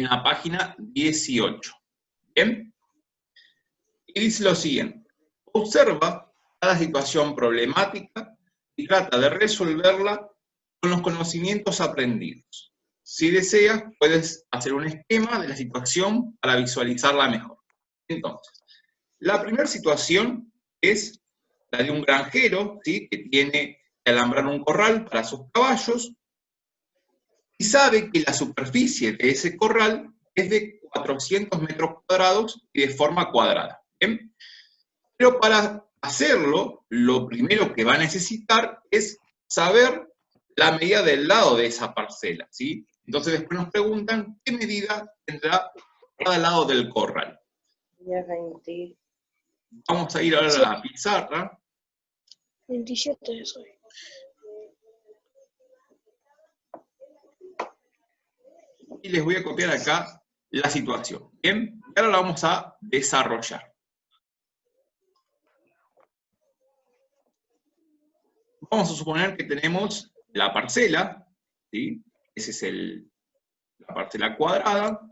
en la página 18. ¿Bien? Y dice lo siguiente: observa cada situación problemática y trata de resolverla con los conocimientos aprendidos. Si deseas, puedes hacer un esquema de la situación para visualizarla mejor. Entonces, la primera situación es la de un granjero, ¿sí?, que tiene que alambrar un corral para sus caballos y sabe que la superficie de ese corral es de 400 metros cuadrados y de forma cuadrada. ¿Bien? Pero para hacerlo, lo primero que va a necesitar es saber la medida del lado de esa parcela, ¿sí? Entonces después nos preguntan qué medida tendrá cada lado del corral. Vamos a ir ahora a la pizarra. 27 soy. Y les voy a copiar acá la situación. Bien, y ahora la vamos a desarrollar. Vamos a suponer que tenemos la parcela, ¿sí? Esa es la parcela cuadrada.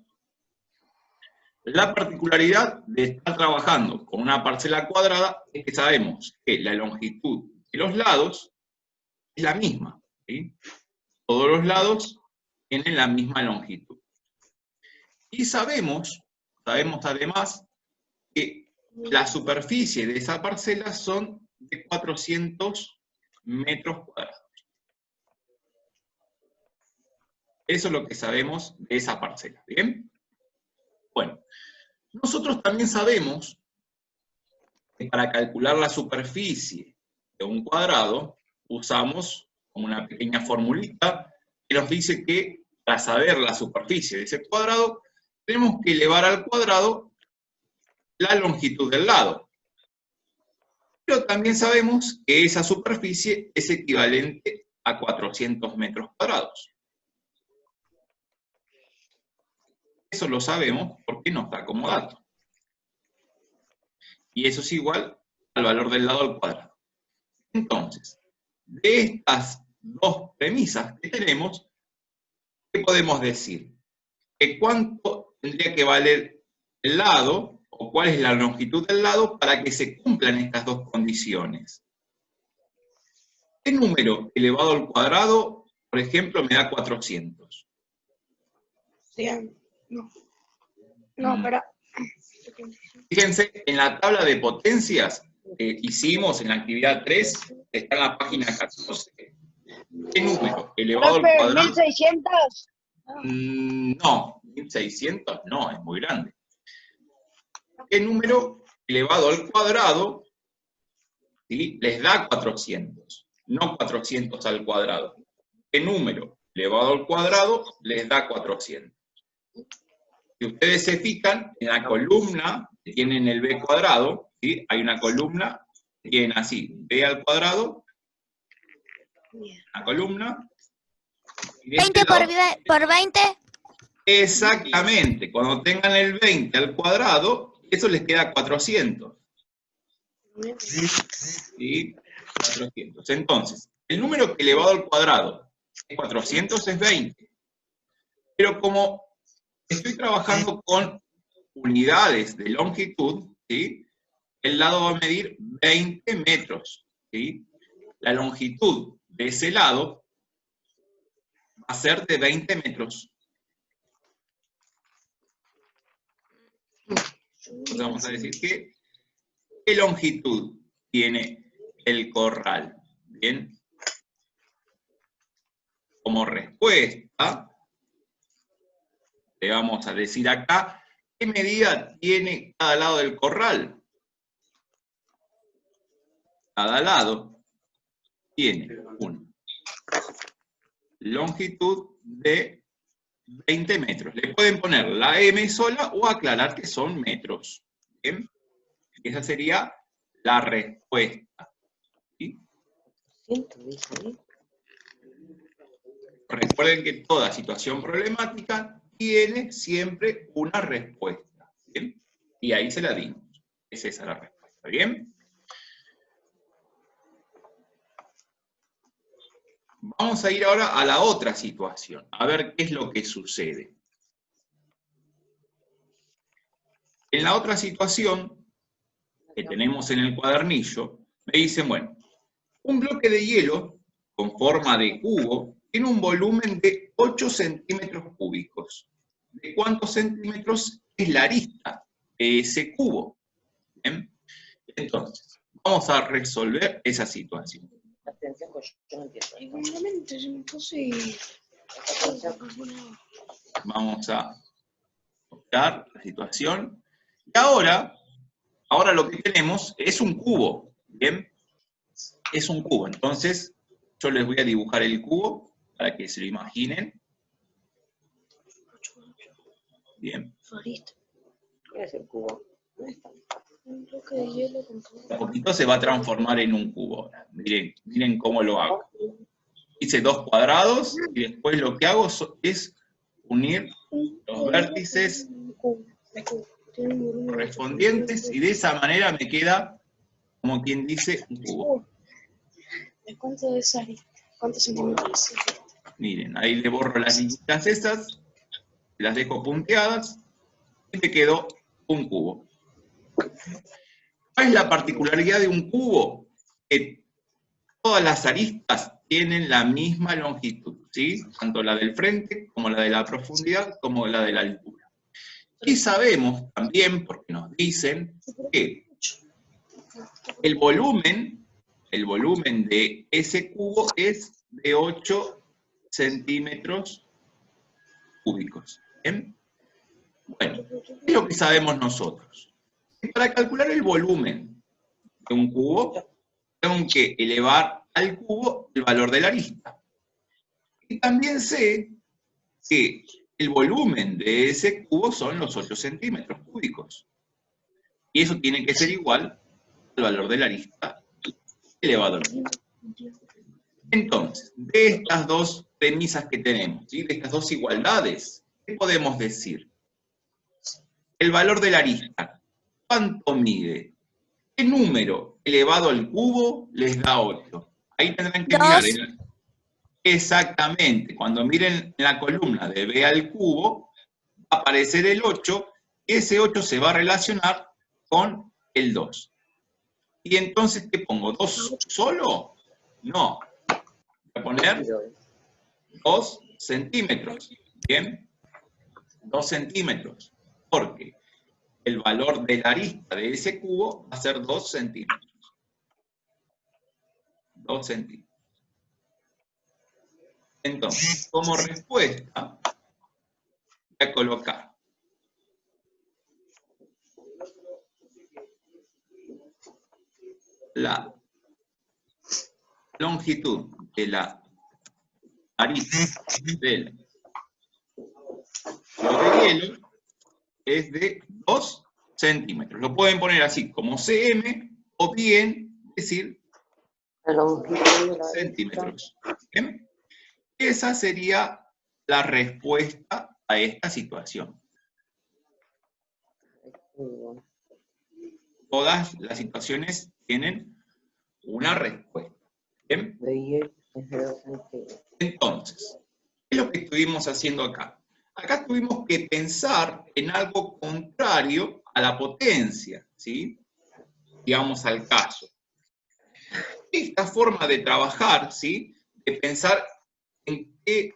La particularidad de estar trabajando con una parcela cuadrada es que sabemos que la longitud de los lados es la misma, ¿sí? Todos los lados tienen la misma longitud. Y sabemos además que la superficie de esa parcela son de 400 metros cuadrados. Eso es lo que sabemos de esa parcela, ¿bien? Bueno, nosotros también sabemos que para calcular la superficie de un cuadrado usamos una pequeña formulita que nos dice que para saber la superficie de ese cuadrado tenemos que elevar al cuadrado la longitud del lado. Pero también sabemos que esa superficie es equivalente a 400 metros cuadrados. Eso lo sabemos porque nos da como dato. Y eso es igual al valor del lado al cuadrado. Entonces, de estas dos premisas que tenemos, ¿qué podemos decir? Que cuánto tendría que valer el lado, o cuál es la longitud del lado, para que se cumplan estas dos condiciones. ¿Qué número elevado al cuadrado, por ejemplo, me da 400? 100. No, espera. Fíjense, en la tabla de potencias que hicimos en la actividad 3, está en la página 14. ¿Qué número elevado al cuadrado? 1600. No, 1600 no, es muy grande. ¿Qué número elevado al cuadrado, ¿sí?, les da 400? No 400 al cuadrado. ¿Qué número elevado al cuadrado les da 400? Si ustedes se fijan, en la columna que tienen el b cuadrado, ¿sí?, hay una columna que tiene así, b al cuadrado, una columna. Y 20 por 20. Exactamente, cuando tengan el 20 al cuadrado, eso les queda 400. ¿Sí? 400. Entonces, el número que elevado al cuadrado es 400 es 20. Pero como estoy trabajando con unidades de longitud, ¿sí?, el lado va a medir 20 metros. ¿Sí? La longitud de ese lado va a ser de 20 metros. Entonces vamos a decir que ¿qué longitud tiene el corral? Bien. Como respuesta, le vamos a decir acá, ¿qué medida tiene cada lado del corral? Cada lado tiene una longitud de 20 metros. Le pueden poner la M sola o aclarar que son metros. ¿Bien? Esa sería la respuesta. ¿Sí? Recuerden que toda situación problemática tiene siempre una respuesta. ¿Bien? Y ahí se la dimos. Es esa la respuesta. ¿Bien? Vamos a ir ahora a la otra situación, a ver qué es lo que sucede. En la otra situación que tenemos en el cuadernillo, me dicen, bueno, un bloque de hielo con forma de cubo tiene un volumen de 8 centímetros cúbicos. ¿De cuántos centímetros es la arista de ese cubo? ¿Bien? Entonces, vamos a resolver esa situación. Atención, pues yo no entiendo. Igualmente es imposible. Vamos a buscar la situación. Y ahora lo que tenemos es un cubo, ¿bien? Es un cubo, entonces yo les voy a dibujar el cubo para que se lo imaginen. Bien. ¿Qué es el cubo? ¿Dónde está? Un bloque de hielo con A poquito se va a transformar en un cubo ahora. Miren cómo lo hago. Hice 2 cuadrados y después lo que hago es unir los vértices correspondientes y de esa manera me queda, como quien dice, un cubo. ¿De cuánto es arista? ¿Cuántos centímetros? Miren, ahí le borro las líneas esas, las dejo punteadas y me quedó un cubo. ¿Cuál es la particularidad de un cubo? Que todas las aristas tienen la misma longitud, ¿sí? Tanto la del frente, como la de la profundidad, como la de la altura. Y sabemos también, porque nos dicen, que el volumen de ese cubo es de 8 centímetros cúbicos. ¿Bien? Bueno, ¿qué es lo que sabemos nosotros? Que para calcular el volumen de un cubo, tengo que elevar al cubo el valor de la arista. Y también sé que el volumen de ese cubo son los 8 centímetros cúbicos. Y eso tiene que ser igual al valor de la arista elevado al cubo. Entonces, de estas dos premisas que tenemos, ¿sí? De estas dos igualdades, ¿qué podemos decir? El valor de la arista, ¿cuánto mide? ¿Qué número elevado al cubo les da 8? Ahí tendrán que mirar. Exactamente, cuando miren la columna de b al cubo, va a aparecer el 8, ese 8 se va a relacionar con el 2. Y entonces, ¿qué pongo? ¿2 solo? No. Voy a poner 2 centímetros. ¿Bien? 2 centímetros. Porque el valor de la arista de ese cubo va a ser 2 centímetros. 2 centímetros. Entonces, como respuesta, voy a colocar la longitud de la arista del bloque de hielo es de 2 centímetros. Lo pueden poner así como cm o bien decir centímetros. ¿Bien? Esa sería la respuesta a esta situación. Todas las situaciones tienen una respuesta. ¿Bien? Entonces, ¿qué es lo que estuvimos haciendo acá? Acá tuvimos que pensar en algo contrario a la potencia, ¿sí? Digamos al caso. Esta forma de trabajar, ¿sí? De pensar en qué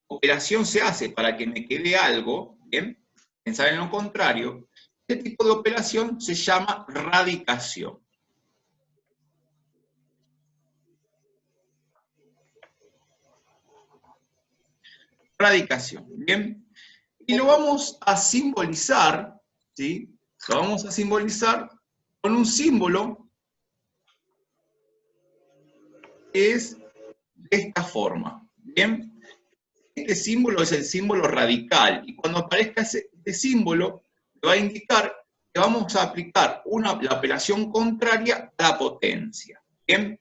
operación se hace para que me quede algo, ¿bien? Pensar en lo contrario, este tipo de operación se llama radicación. Radicación, ¿bien? Y lo vamos a simbolizar, ¿sí? Lo vamos a simbolizar con un símbolo que es de esta forma, ¿bien? Este símbolo es el símbolo radical, y cuando aparezca este símbolo, te va a indicar que vamos a aplicar la operación contraria a la potencia, ¿bien?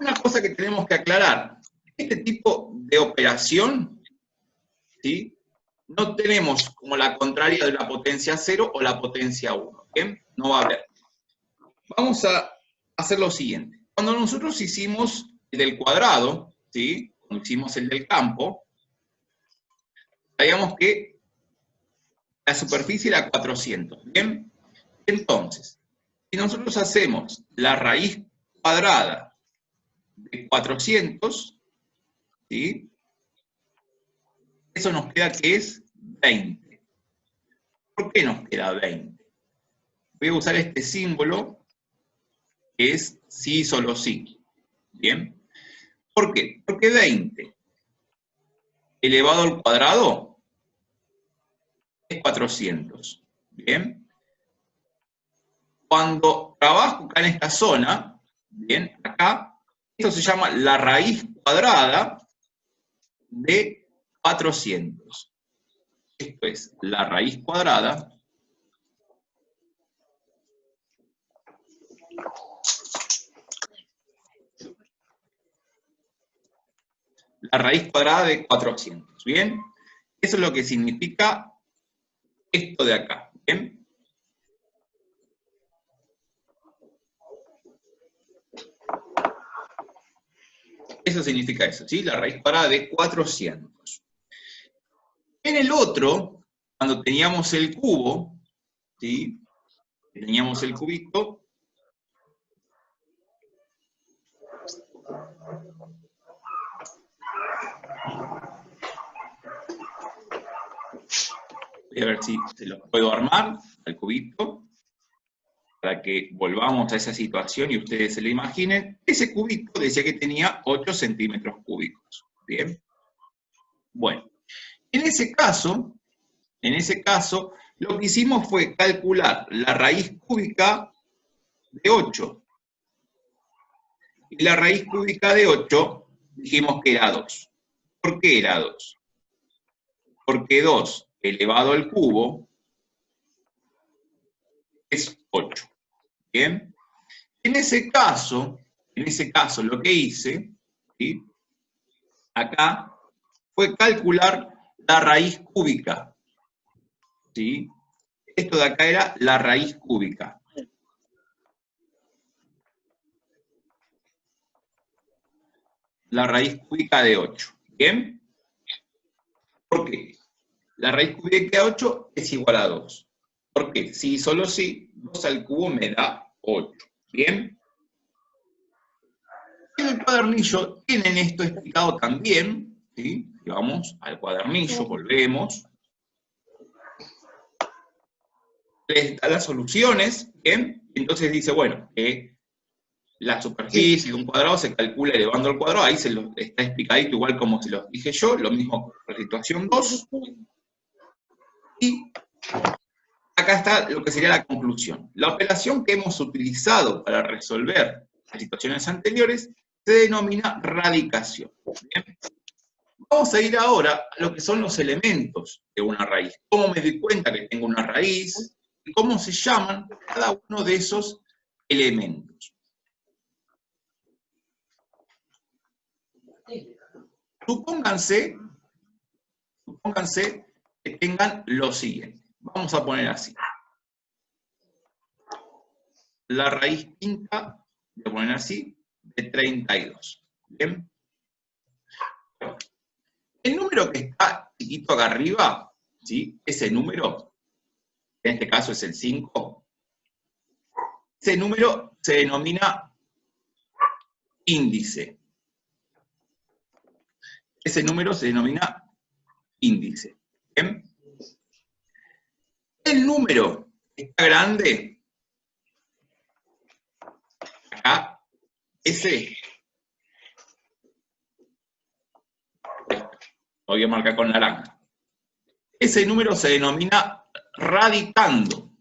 Una cosa que tenemos que aclarar, este tipo de operación, ¿sí? No tenemos como la contraria de la potencia 0 o la potencia 1, ¿bien? No va a haber. Vamos a hacer lo siguiente. Cuando nosotros hicimos el del cuadrado, ¿sí? Cuando hicimos el del campo, sabíamos que la superficie era 400, ¿bien? Entonces, si nosotros hacemos la raíz cuadrada de 400, ¿sí? Eso nos queda que es 20. ¿Por qué nos queda 20? Voy a usar este símbolo, que es sí, solo sí. ¿Bien? ¿Por qué? Porque 20 elevado al cuadrado es 400. ¿Bien? Cuando trabajo acá en esta zona, ¿bien? Acá, esto se llama la raíz cuadrada de 400. Esto es la raíz cuadrada de 400, ¿bien? Eso es lo que significa esto de acá, ¿bien? Eso significa eso, ¿sí? La raíz cuadrada de 400. En el otro, cuando teníamos el cubo, ¿sí? Teníamos el cubito, voy a ver si se lo puedo armar al cubito, para que volvamos a esa situación y ustedes se lo imaginen. Ese cubito decía que tenía 8 centímetros cúbicos, ¿bien? Bueno, en ese caso, lo que hicimos fue calcular la raíz cúbica de 8. Y la raíz cúbica de 8 dijimos que era 2. ¿Por qué era 2? Porque 2 elevado al cubo es 8. ¿Bien? En ese caso lo que hice, ¿sí? Acá, fue calcular la raíz cúbica, ¿sí? Esto de acá era la raíz cúbica. La raíz cúbica de 8, ¿bien? ¿Por qué? La raíz cúbica de 8 es igual a 2. ¿Por qué? Si solo si, 2 al cubo me da 8, ¿bien? En el cuadernillo tienen esto explicado también, ¿sí? Vamos al cuadernillo, volvemos. Les da las soluciones, ¿bien? Entonces dice, bueno, la superficie de un cuadrado se calcula elevando al cuadrado, ahí se lo está explicadito igual como se los dije yo, lo mismo con la situación 2. Y acá está lo que sería la conclusión. La operación que hemos utilizado para resolver las situaciones anteriores se denomina radicación. ¿Bien? Vamos a ir ahora a lo que son los elementos de una raíz. ¿Cómo me doy cuenta que tengo una raíz? Y cómo se llaman cada uno de esos elementos. Supónganse que tengan lo siguiente. Vamos a poner así. La raíz quinta, voy a poner así, de 32. ¿Bien? El número que está chiquito acá arriba, ¿sí? Ese número, en este caso es el 5, ese número se denomina índice. Ese número se denomina índice. ¿Bien? El número que está grande, acá, ese, lo voy a marcar con naranja. Ese número se denomina radicando.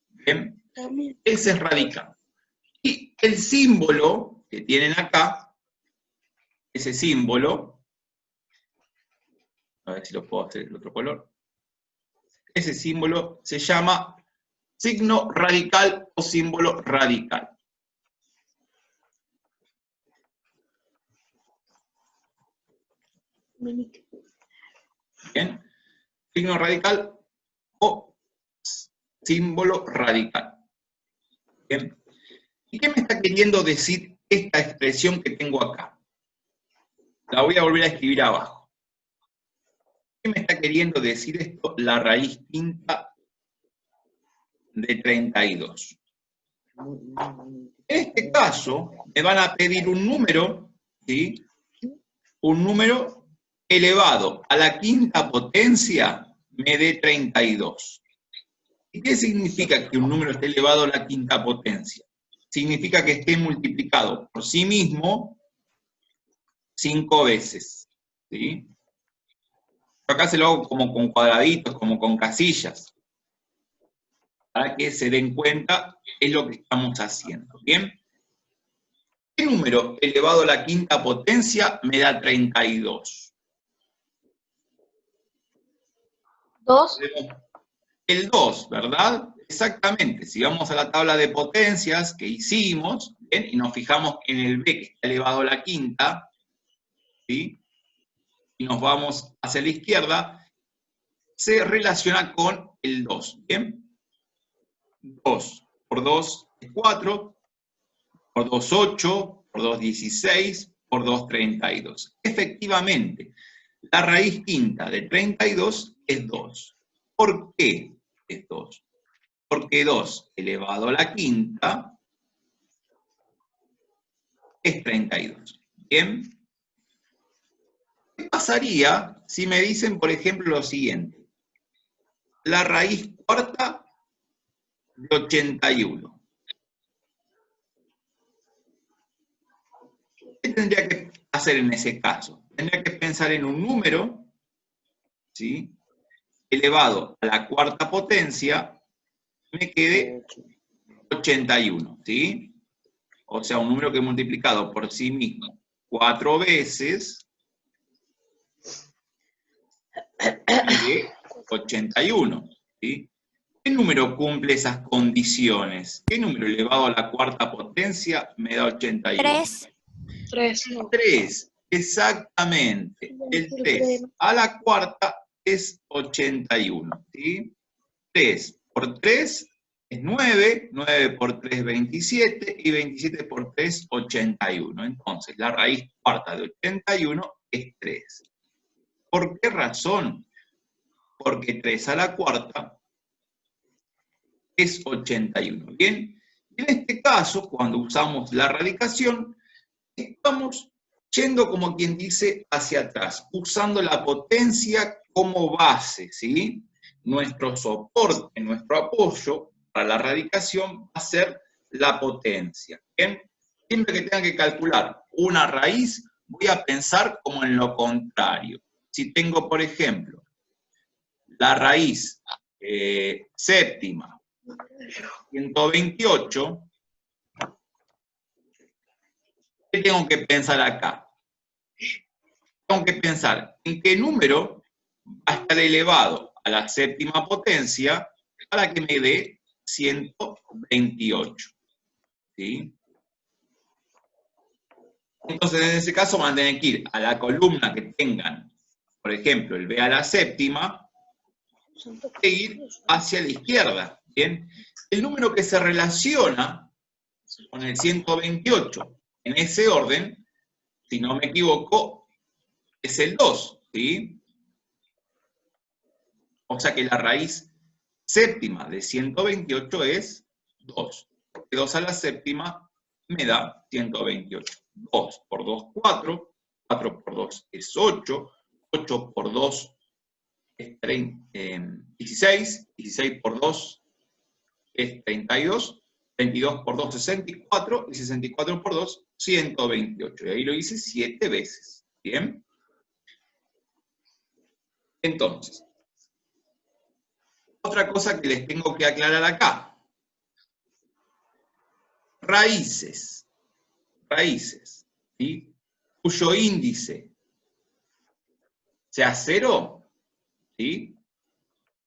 ¿Bien? Ese es radicando. Y el símbolo que tienen acá, ese símbolo, a ver si lo puedo hacer en otro color, ese símbolo se llama signo radical o símbolo radical. Bien, signo radical o símbolo radical. Bien. ¿Y qué me está queriendo decir esta expresión que tengo acá? La voy a volver a escribir abajo. ¿Qué me está queriendo decir esto? La raíz quinta de 32. En este caso, me van a pedir un número, ¿sí? Un número elevado a la quinta potencia me dé 32. ¿Y qué significa que un número esté elevado a la quinta potencia? Significa que esté multiplicado por sí mismo 5 veces, ¿sí? Acá se lo hago como con cuadraditos, como con casillas, para que se den cuenta qué es lo que estamos haciendo, ¿bien? ¿Qué número elevado a la quinta potencia me da 32? 2. El 2, ¿verdad? Exactamente. Si vamos a la tabla de potencias que hicimos, ¿bien? Y nos fijamos en el B que está elevado a la quinta, ¿sí? Y nos vamos hacia la izquierda, se relaciona con el 2, ¿bien? 2 por 2 es 4, por 2 8, por 2 16, por 2 32. Efectivamente, la raíz quinta de 32 es 2. ¿Por qué es 2? Porque 2 elevado a la quinta es 32. ¿Bien? ¿Qué pasaría si me dicen, por ejemplo, lo siguiente? La raíz cuarta de 81. ¿Qué tendría que hacer en ese caso? Tendría que pensar en un número, ¿sí? Elevado a la cuarta potencia, me quede 81, ¿sí? O sea, un número que multiplicado por sí mismo 4 veces, me dé 81, ¿sí? ¿Qué número cumple esas condiciones? ¿Qué número elevado a la cuarta potencia me da 81? 3. 3. 3, exactamente. El 3 a la cuarta es 81, ¿sí? 3 por 3 es 9, 9 por 3 27, y 27 por 3 81. Entonces, la raíz cuarta de 81 es 3. ¿Por qué razón? Porque 3 a la cuarta es 81. Bien, en este caso, cuando usamos la radicación, estamos yendo, como quien dice, hacia atrás, usando la potencia como base, ¿sí? Nuestro soporte, nuestro apoyo para la radicación va a ser la potencia. ¿Bien? Siempre que tenga que calcular una raíz, voy a pensar como en lo contrario. Si tengo, por ejemplo, la raíz séptima, 128, ¿qué tengo que pensar acá? Tengo que pensar en qué número va a estar elevado a la séptima potencia para que me dé 128. ¿Sí? Entonces, en ese caso, van a tener que ir a la columna que tengan, por ejemplo, el B a la séptima, e ir hacia la izquierda. ¿Bien? El número que se relaciona con el 128 en ese orden, si no me equivoco, es el 2, ¿sí? O sea que la raíz séptima de 128 es 2. Porque 2 a la séptima me da 128. 2 por 2, 4. 4 por 2 es 8. 8 por 2 es 16. 16 por 2 es 32. 32 por 2, 64. Y 64 por 2, 128. Y ahí lo hice 7 veces. ¿Bien? Entonces, otra cosa que les tengo que aclarar acá. Raíces, ¿sí? Cuyo índice sea 0, ¿sí?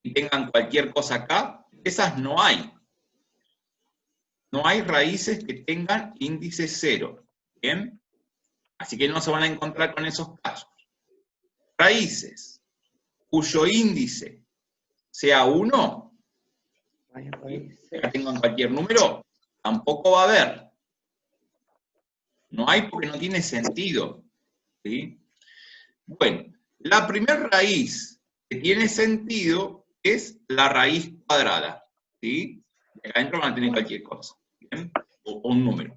Y tengan cualquier cosa acá, esas no hay. No hay raíces que tengan índice 0, ¿bien? Así que no se van a encontrar con esos casos. Raíces cuyo índice sea 1, que tengan cualquier número, tampoco va a haber. No hay porque no tiene sentido, ¿sí? Bueno, la primera raíz que tiene sentido es la raíz cuadrada, ¿sí? Acá adentro van a tener cualquier cosa, ¿bien? O un número.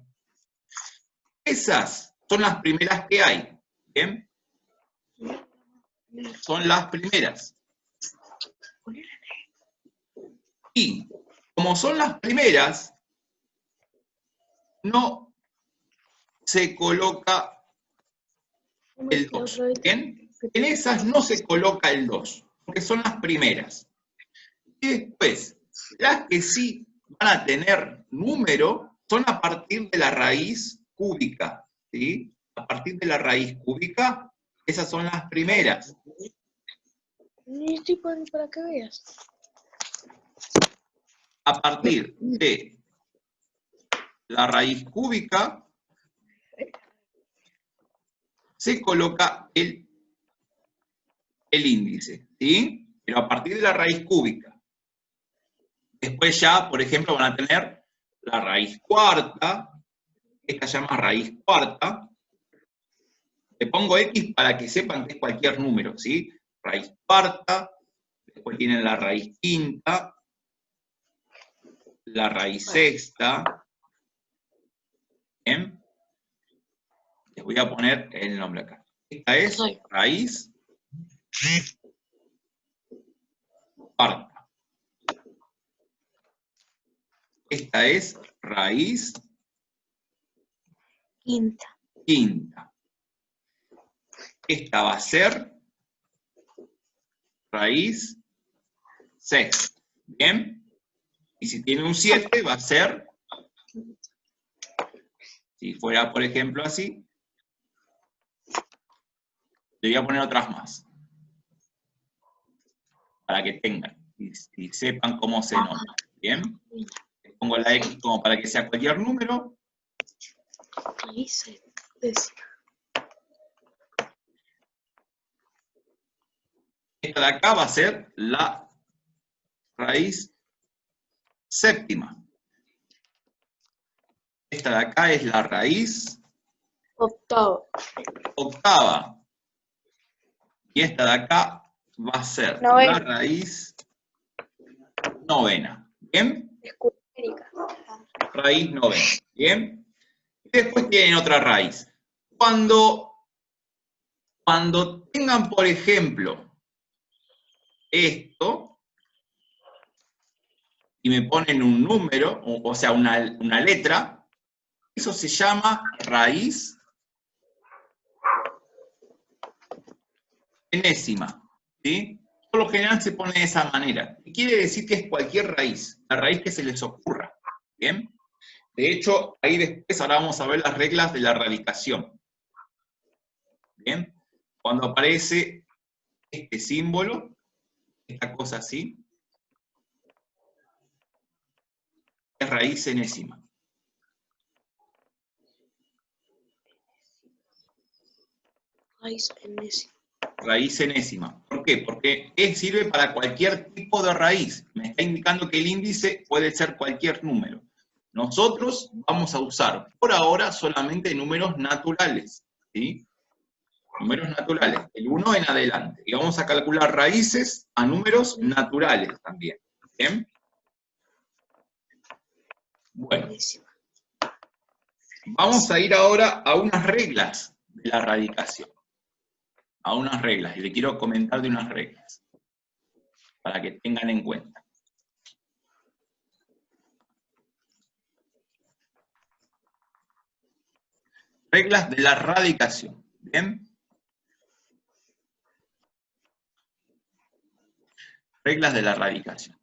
Esas son las primeras que hay, ¿bien? Son las primeras. Y como son las primeras, no se coloca el 2, ¿bien? En esas no se coloca el 2, porque son las primeras. Y después, las que sí van a tener número son a partir de la raíz cúbica, ¿sí? A partir de la raíz cúbica, esas son las primeras. Ni estoy para que veas. A partir de la raíz cúbica se coloca el índice, ¿sí? Pero a partir de la raíz cúbica. Después ya, por ejemplo, van a tener la raíz cuarta, esta se llama raíz cuarta. Le pongo X para que sepan que es cualquier número, ¿sí? Raíz cuarta, después tienen la raíz quinta, la raíz sexta. ¿Bien? Les voy a poner el nombre acá. Esta es raíz cuarta. Esta es raíz quinta. Esta va a ser raíz sexta. ¿Bien? Y si tiene un 7 va a ser, si fuera por ejemplo así, le voy a poner otras más. Para que tengan y sepan cómo se nombra. ¿Bien? Le pongo la X como para que sea cualquier número. Raíz décima. Esta de acá va a ser la raíz séptima. Esta de acá es la raíz octava. Y esta de acá va a ser la raíz novena. ¿Bien? Raíz novena. ¿Bien? Y después tienen otra raíz. Cuando tengan, por ejemplo, esto, y me ponen un número, o sea, una letra, eso se llama raíz enésima, ¿sí? Por lo general se pone de esa manera. Y quiere decir que es cualquier raíz, la raíz que se les ocurra, ¿bien? De hecho, ahí después ahora vamos a ver las reglas de la radicación, ¿bien? Cuando aparece este símbolo, esta cosa así, es raíz enésima. Raíz enésima. Raíz enésima. ¿Por qué? Porque sirve para cualquier tipo de raíz. Me está indicando que el índice puede ser cualquier número. Nosotros vamos a usar por ahora solamente números naturales, ¿sí? Números naturales, el 1 en adelante. Y vamos a calcular raíces a números naturales también. ¿Bien? Bueno. Vamos a ir ahora a unas reglas de la radicación. A unas reglas, y le quiero comentar de unas reglas, para que tengan en cuenta. Reglas de la radicación, ¿bien? Reglas de la radicación.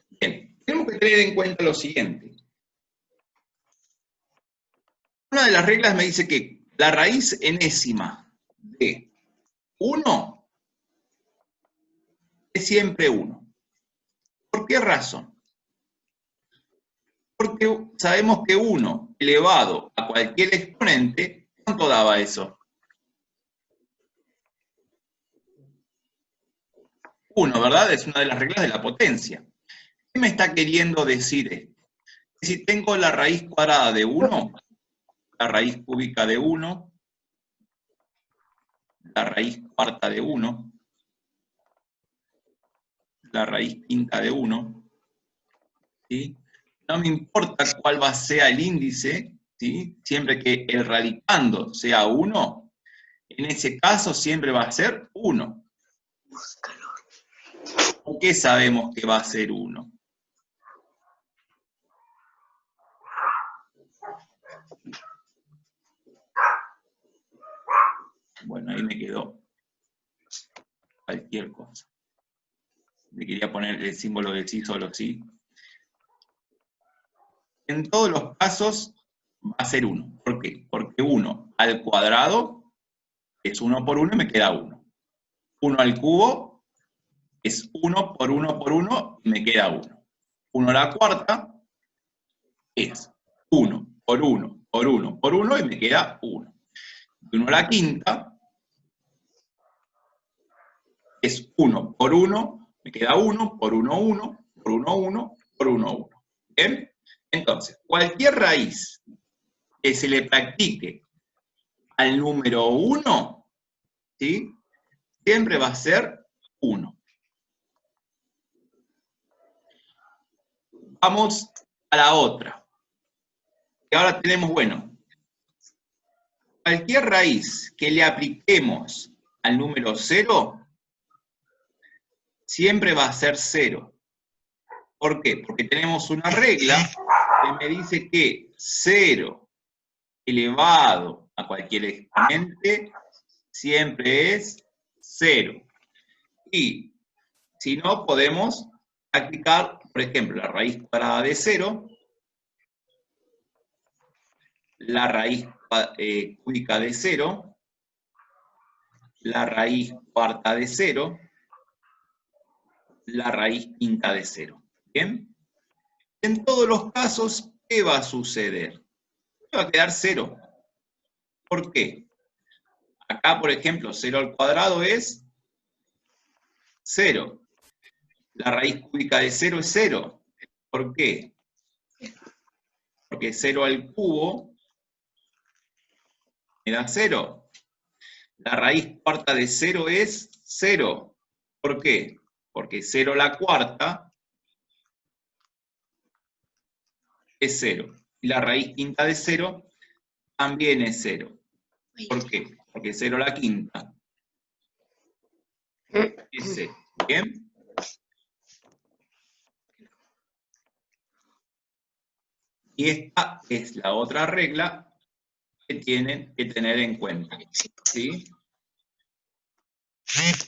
Bien, tenemos que tener en cuenta lo siguiente. Una de las reglas me dice que la raíz enésima de 1 es siempre 1. ¿Por qué razón? Porque sabemos que 1 elevado a cualquier exponente, ¿cuánto daba eso? 1, ¿verdad? Es una de las reglas de la potencia. ¿Qué me está queriendo decir esto? Que si tengo la raíz cuadrada de 1, la raíz cúbica de 1, la raíz cuarta de 1, la raíz quinta de 1, ¿sí? No me importa cuál sea el índice, ¿sí? Siempre que el radicando sea 1, en ese caso siempre va a ser 1. ¿Por qué sabemos que va a ser 1? Bueno, ahí me quedó cualquier cosa. Le quería poner el símbolo de sí, solo sí. En todos los casos va a ser 1. ¿Por qué? Porque 1 al cuadrado es 1 por 1 y me queda 1. 1 al cubo es 1 por 1 por 1 y me queda 1. 1 a la cuarta es 1 por 1 por 1 por 1 y me queda 1. 1 a la quinta es 1 por 1, me queda 1 por 1, 1, por 1, 1, por 1, 1. ¿Bien? Entonces, cualquier raíz que se le practique al número 1, ¿sí? Siempre va a ser 1. Vamos a la otra. Y ahora tenemos, bueno, cualquier raíz que le apliquemos al número 0, siempre va a ser 0. ¿Por qué? Porque tenemos una regla que me dice que 0 elevado a cualquier exponente siempre es 0. Y si no, podemos aplicar, por ejemplo, la raíz cuadrada de 0, la raíz cúbica de 0, la raíz cuarta de 0, la raíz quinta de 0. ¿Bien? En todos los casos, ¿qué va a suceder? Va a quedar 0. ¿Por qué? Acá, por ejemplo, 0 al cuadrado es 0. La raíz cúbica de 0 es 0. ¿Por qué? Porque 0 al cubo me da 0. La raíz cuarta de 0 es 0. ¿Por qué? Porque 0 a la cuarta es 0. Y la raíz quinta de 0 también es 0. ¿Por qué? Porque 0 a la quinta es 0. ¿Bien? Y esta es la otra regla que tienen que tener en cuenta. ¿Sí?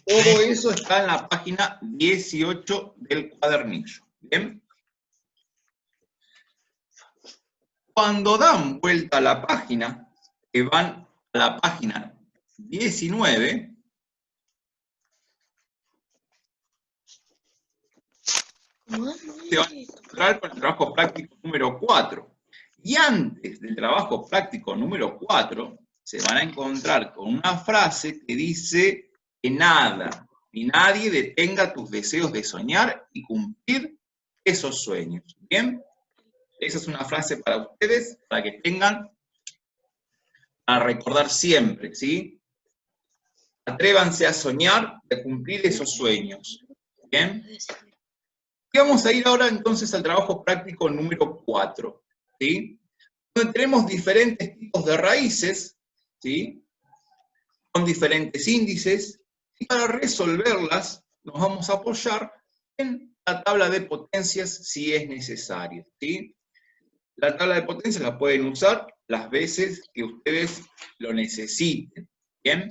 Todo eso está en la página 18 del cuadernillo. ¿Bien? Cuando dan vuelta a la página, que van a la página 19, se van a encontrar con el trabajo práctico número 4. Y antes del trabajo práctico número 4, se van a encontrar con una frase que dice que nada ni nadie detenga tus deseos de soñar y cumplir esos sueños. ¿Bien? Esa es una frase para ustedes, para que tengan a recordar siempre, ¿sí? Atrévanse a soñar y a cumplir esos sueños. ¿Bien? Y vamos a ir ahora entonces al trabajo práctico número 4, ¿sí? Donde tenemos diferentes tipos de raíces, ¿sí? Con diferentes índices, y para resolverlas nos vamos a apoyar en la tabla de potencias si es necesario, ¿sí? La tabla de potencias la pueden usar las veces que ustedes lo necesiten, ¿bien?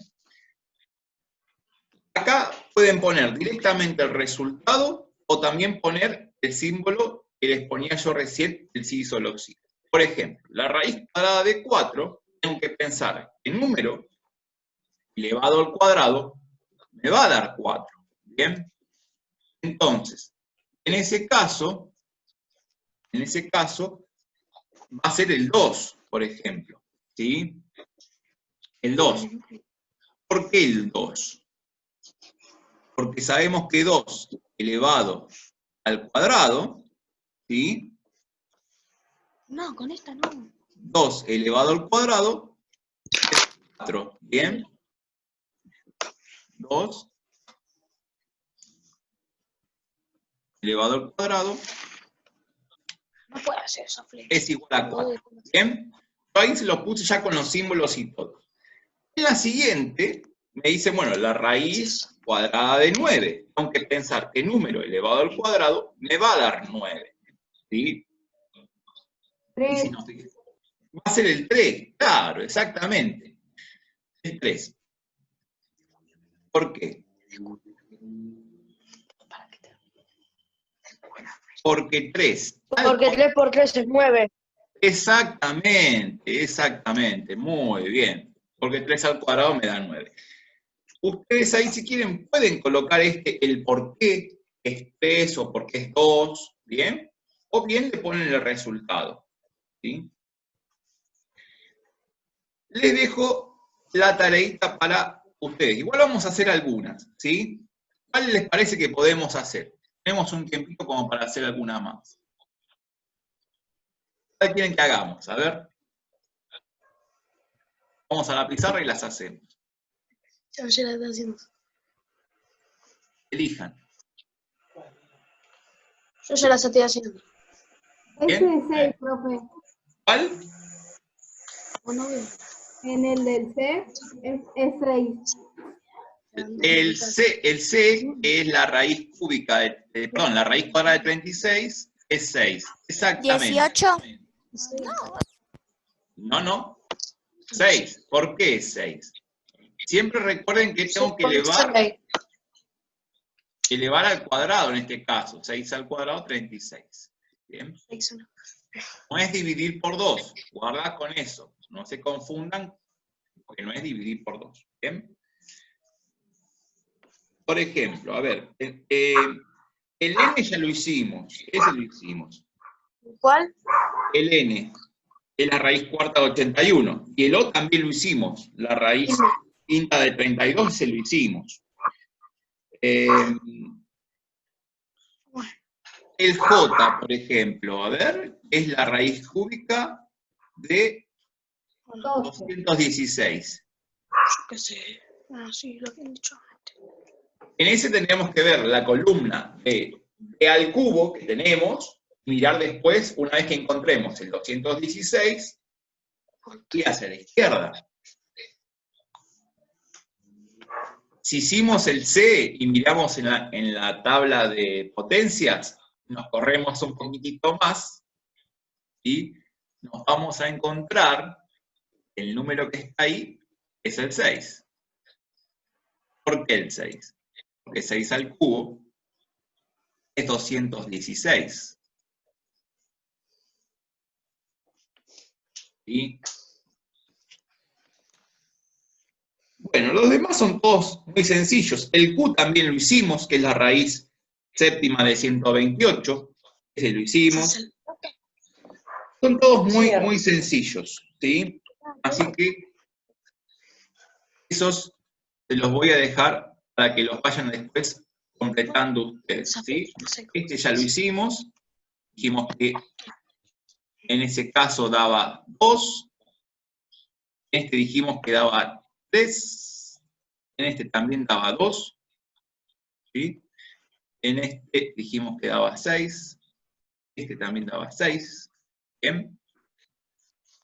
Acá pueden poner directamente el resultado o también poner el símbolo que les ponía yo recién, el sí solo sí. Por ejemplo, la raíz cuadrada de 4, tengo que pensar que el número elevado al cuadrado me va a dar 4, ¿bien? Entonces, en ese caso, va a ser el 2, por ejemplo, ¿sí? El 2. ¿Por qué el 2? Porque sabemos que 2 elevado al cuadrado, ¿sí? No, con esta no. 2 elevado al cuadrado es 4, ¿bien? 2 elevado al cuadrado No puede hacer eso, Flex. es igual a 4. ¿Bien? Yo ahí se lo puse ya con los símbolos y todo. En la siguiente me dice, bueno, la raíz cuadrada de 9. Tengo que pensar que número elevado al cuadrado me va a dar 9. ¿Sí? Y si no, va a ser el 3, claro, exactamente. El 3. ¿Por qué? Porque 3. Porque 3 por 3 es 9. Exactamente, exactamente. Muy bien. Porque 3 al cuadrado me da 9. Ustedes ahí, si quieren, pueden colocar el por qué es 3 o por qué es 2, ¿bien? O bien le ponen el resultado, ¿sí? Les dejo la tareita para ustedes. Igual vamos a hacer algunas, ¿sí? ¿Cuál les parece que podemos hacer? Tenemos un tiempito como para hacer alguna más. ¿Cuál quieren que hagamos? A ver. Vamos a la pizarra y las hacemos. Yo ya la estoy haciendo. Elijan. Yo ya las estoy haciendo. ¿Bien? Ese es 6, profe. ¿Cuál? ¿O no veo? En el del C es 6. El C es la raíz cúbica, perdón, la raíz cuadrada de 36 es 6. Exactamente. 18. No. 6. ¿Por qué es 6? Siempre recuerden que tengo que elevar al cuadrado en este caso. 6 al cuadrado, 36. Bien. No es dividir por 2. Guarda con eso. No se confundan, porque no es dividir por 2. ¿Bien? Por ejemplo, a ver, el N ya lo hicimos. Ese lo hicimos. ¿Cuál? El N es la raíz cuarta de 81. Y el O también lo hicimos. La raíz quinta de 32 se lo hicimos. El J, por ejemplo, a ver, es la raíz cúbica de 216. Yo qué sé. Ah, sí, lo que han dicho antes. En ese tendríamos que ver la columna de al cubo que tenemos, mirar después, una vez que encontremos el 216, y hacia la izquierda. Si hicimos el C y miramos en la tabla de potencias, nos corremos un poquitito más y nos vamos a encontrar el número que está ahí es el 6. ¿Por qué el 6? Porque 6 al cubo es 216. ¿Sí? Bueno, los demás son todos muy sencillos. El Q también lo hicimos, que es la raíz séptima de 128. Ese lo hicimos. Son todos muy sencillos, ¿sí? Así que esos se los voy a dejar para que los vayan después completando ustedes, ¿sí? Este ya lo hicimos. Dijimos que en ese caso daba 2. En este dijimos que daba 3. En este también daba 2. ¿Sí? En este dijimos que daba 6. Este también daba 6. Bien.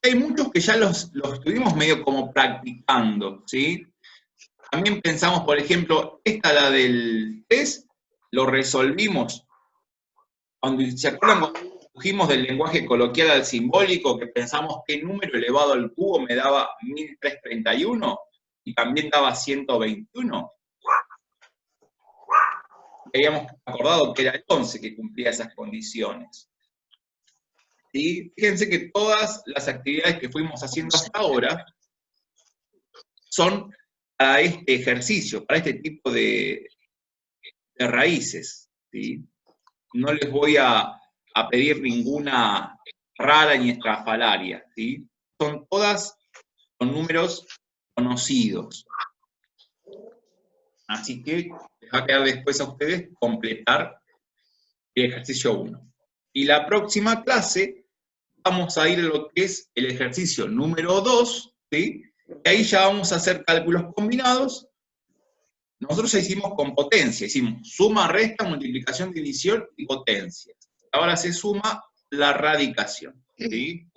Hay muchos que ya los estuvimos medio como practicando, ¿sí? También pensamos, por ejemplo, la del 3, lo resolvimos. Cuando se acuerdan cuando cogimos del lenguaje coloquial al simbólico, que pensamos qué número elevado al cubo me daba 1331 y también daba 121. Habíamos acordado que era el 11 que cumplía esas condiciones. ¿Sí? Fíjense que todas las actividades que fuimos haciendo hasta ahora son para este ejercicio, para este tipo de raíces. ¿Sí? No les voy a pedir ninguna rara ni estrafalaria. ¿Sí? Son todas con números conocidos. Así que les va a quedar después a ustedes completar el ejercicio 1. Y la próxima clase vamos a ir a lo que es el ejercicio número 2, ¿sí? Y ahí ya vamos a hacer cálculos combinados Nosotros ya hicimos con potencia, hicimos suma, resta, multiplicación, división y potencia. Ahora se suma la radicación, ¿sí?